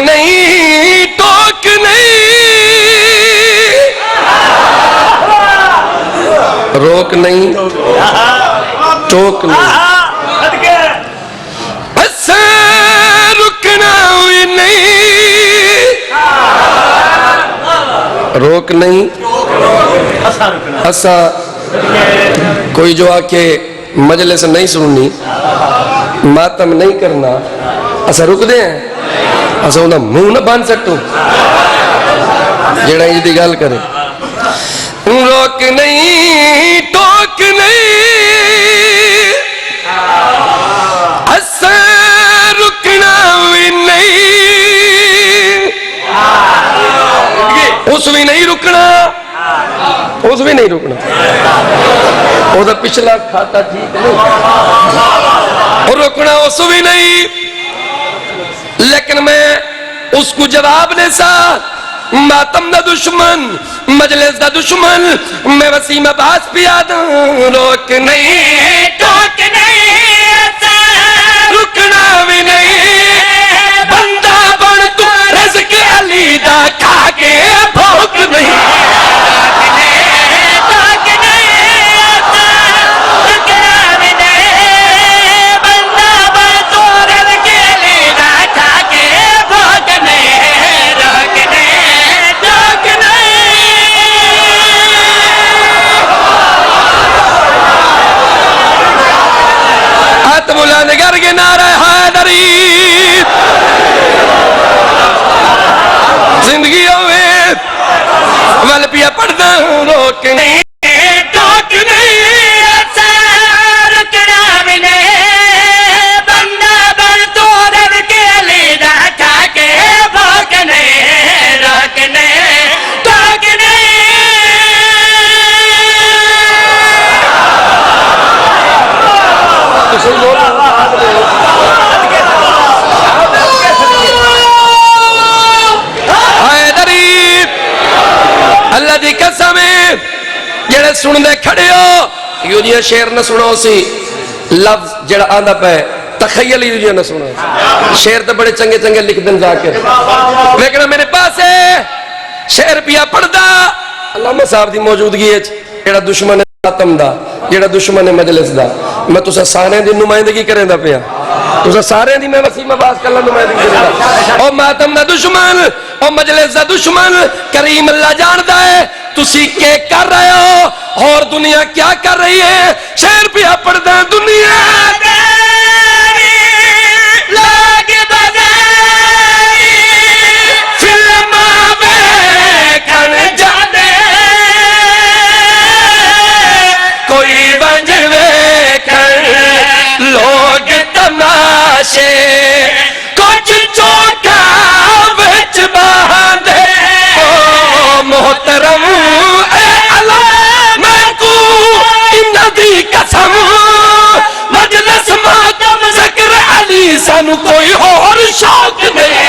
نہیں ٹوک نہیں روک نہیں ٹوک نہیں اسے رکنا ہوئی نہیں روک نہیں اسا کوئی جو آکے مجلس نہیں سننی ماتم نہیں کرنا اسا رک دے ہیں اسا انہا منہ نہ بان سکتو جیڑا یہ دی گال کرے روک نہیں ٹوک نہیں اسا رکنا بھی نہیں اس بھی نہیں رکنا اس بھی نہیں رکنا وہ تو پچھلا کھاتا ٹھیک نہیں اور رکنا اس بھی نہیں لیکن میں اس کو جواب دے سا ماتم دا دشمن مجلس دا دشمن میں وسیم عباس پیاد روک نہیں ٹوک نہیں رکنا بھی نہیں بندہ بن تو رزق علی دا کھا کے بھوک نہیں نگر کے نعرہ حیدری زندگی ہوئے ول پیا پڑھنا روک نہیں ٹوک نہیں رکنا بھی نہیں بندہ بن تو رب کے لیدہ کھا کے بھوک نہیں روکنے ٹوک اللہ دی قسم ہے جڑے سن دے کھڑے ہو یوں جی شعر نہ سنو سی لفظ جڑا آندہ پہ تخیل ہی جی نہ سنو شعر تو بڑے چنگے چنگے لکھ دن ذاکر لیکن میرے پاس ہے شعر پیا پڑھ دا علامہ صاحب دی موجودگی ہے جڑا دشمن آتم دا جڑا دشمن مجلس دا میں تو سارے دی نمائندگی کریں دا پیا تو سارے دی میں وسیم عباس کلا نمائندگی کریں دا او ماتم دا دشمن او مجلس دا دشمن کریم اللہ جاندہ ہے تسی کے کر رہے ہو اور دنیا کیا کر رہی ہے شعر پیا پڑھ دا دنیا داری لاگ بجائی فلم بیکن جانے کوئی بنج بیکن لوگ تماشے کچھ چوکا بچ باندھے او محترم اے اللہ میں کو انہ دی قسم مجلس ماتم ذکر علی سن کوئی اور شوق نہیں